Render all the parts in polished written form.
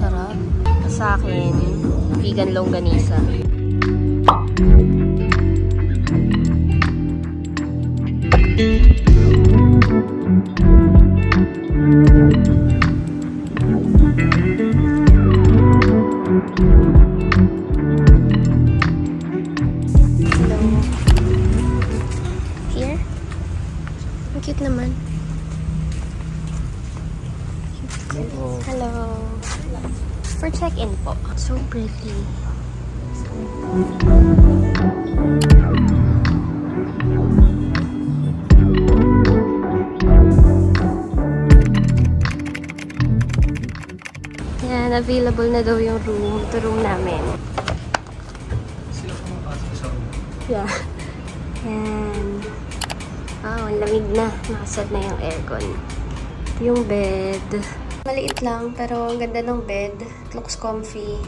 Sarap. Sa akin, vegan longganisa. Cute naman. Hello. For check-in po. So pretty. Yan, available na daw yung room. Ito room namin. Sila pumapasok sa room. Yeah. Yan. Oh, ang lamig na. Nakaset na yung aircon. Yung bed. Maliit lang, pero ang ganda ng bed. It looks comfy.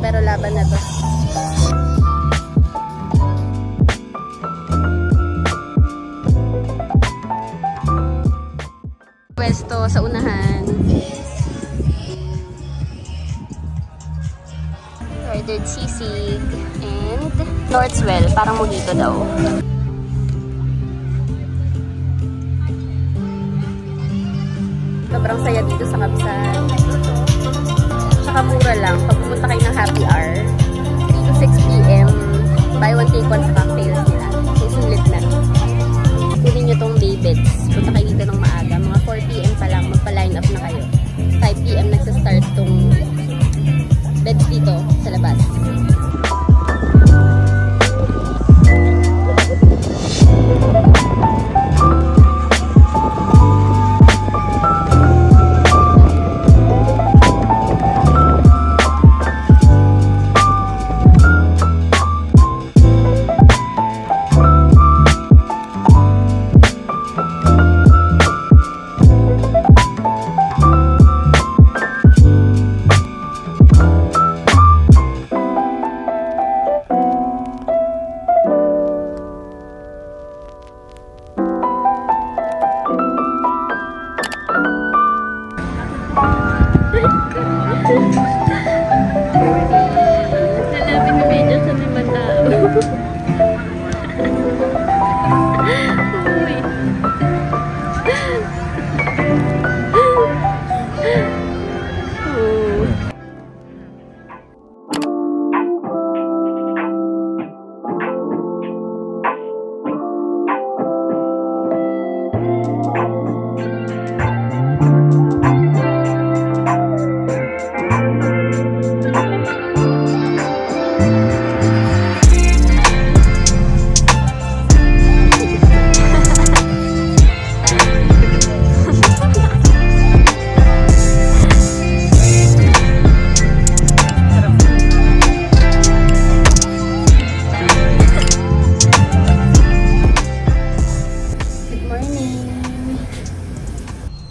Pero laban na to. Pwesto sa unahan. Ordered sisig and Northwell, parang mojito daw. Sobrang saya dito sa Kabsat. Mura lang. Pag pumunta kayo ng happy hour, 3 to 6 p.m. buy one take one sa cocktails nila. So, sulit na. Kunin nyo tong day beds. Punta kayo dito ng maaga. Mga 4 p.m. pa lang, magpa-line up na kayo. 5 p.m. nagsa-start tong beds dito sa labas.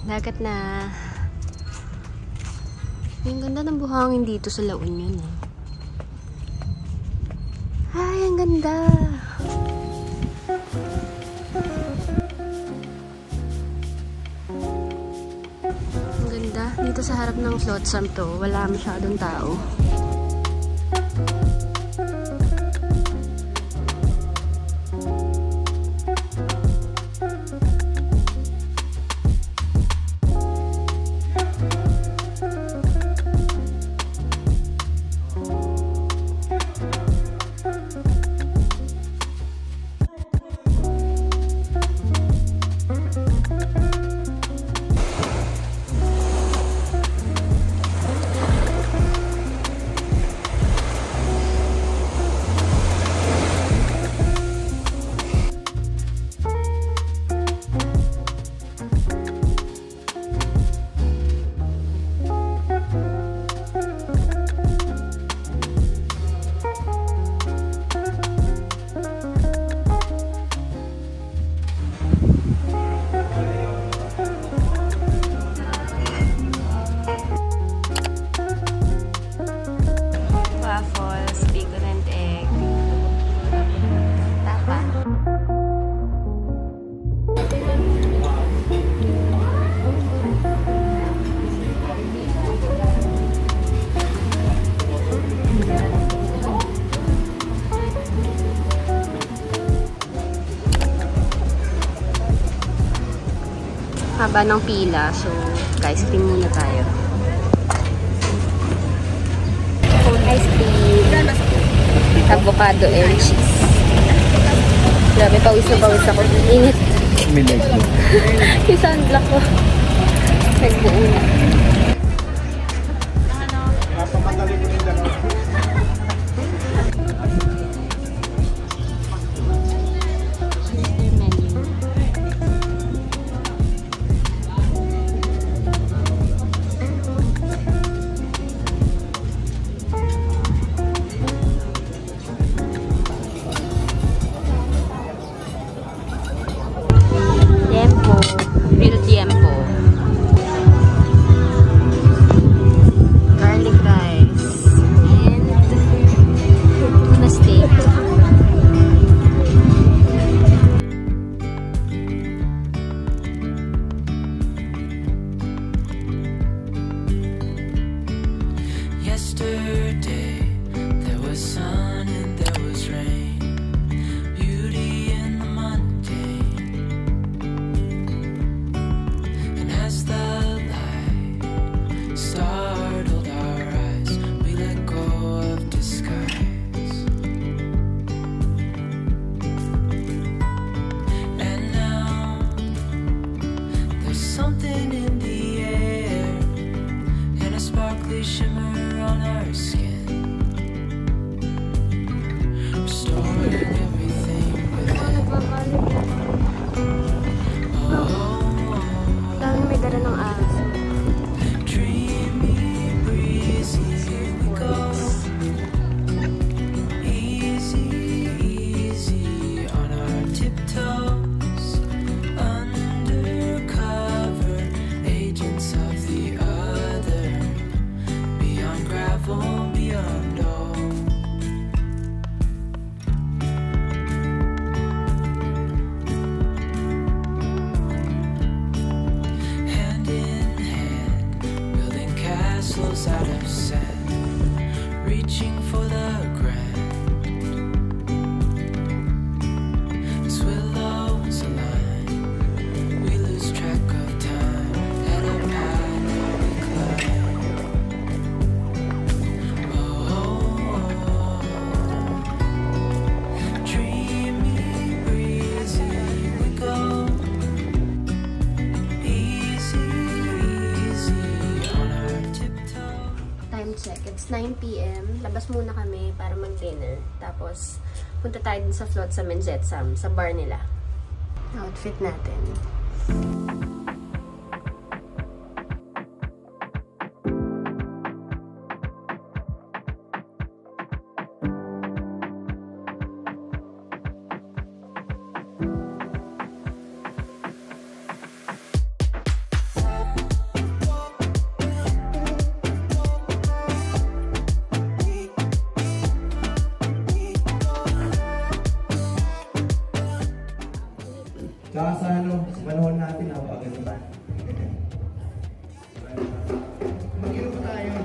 Dagat na. Ang ganda ng buhangin dito sa La Union. Ay, ang ganda. Ang ganda. Dito sa harap ng Flotsam to, wala masyadong tao. Haba ng pila. So, ice cream muna tayo. Ice cream. Avocado and cheese. Grabe, pawis na pawis ako. Init. Yung sunblock ko. Nagbuo na. It's 9 PM. Labas muna kami para mag-dinner. Tapos, punta tayo din sa Flotsam and Jetsam, sa bar nila. Outfit natin. Tsaka sa manahon natin, napakaganda ba? Mag-ino pa tayo.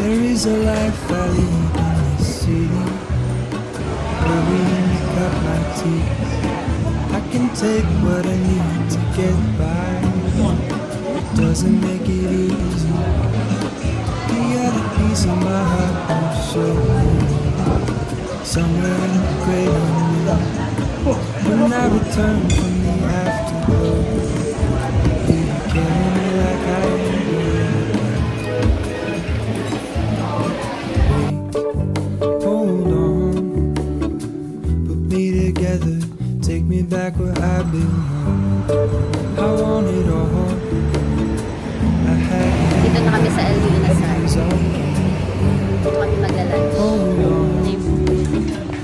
There is a life I lead in the city, hurrying to cut my teeth. I can take what I need to get by, it doesn't make it easy. The other piece of my heart won't show me, somewhere in the great unknown. When I return from the afterglow, will you carry me like I am? Wait, hold on, put me together, take me back where I belong. I want it all. I had Dito na kami sa Elyu, inasal. Dito kami maglalunch. hold on,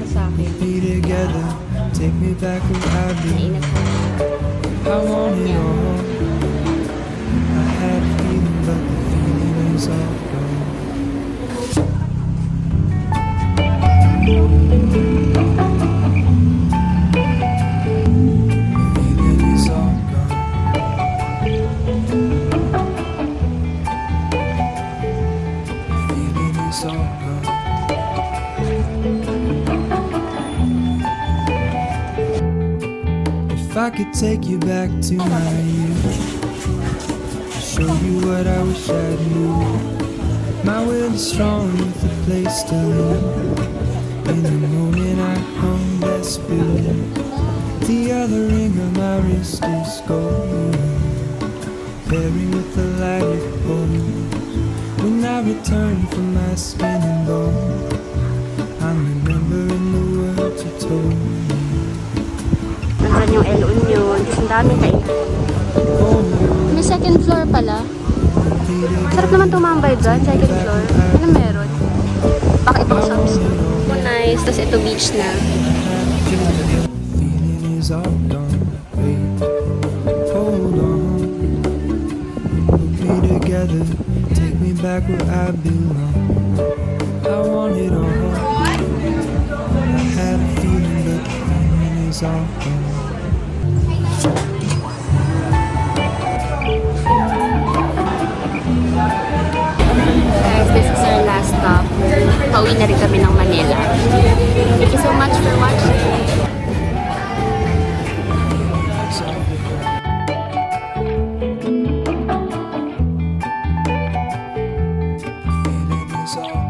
Sa akin. put me together, take me back where I belong. Mainit na. I want it all. I had a feeling, but the feeling is all gone. The feeling is all gone. The feeling is all gone. If I could take you back to my youth, show you what I wish I knew. My will is strong with a place to live. In the moment I hung that spirit, the other ring on my wrist is gold, pairing with the light it holds. When I return from my skin and bone, I'm remembering the words you told me. Nandun yung Elyu. Ang dami kayo. May second floor pala. Sarap naman tumambay dyan, second floor. Ano meron? Bakit ito shops? Oh, nice. Tapos ito beach na. Feeling is all gone. Wait, hold on. Put me together, take me back where I belong. I want it all. I had a feeling, but the feeling is all gone. Guys, this is our last stop. Pauwi na rin kami ng Manila. Thank you so much for watching. The feeling is all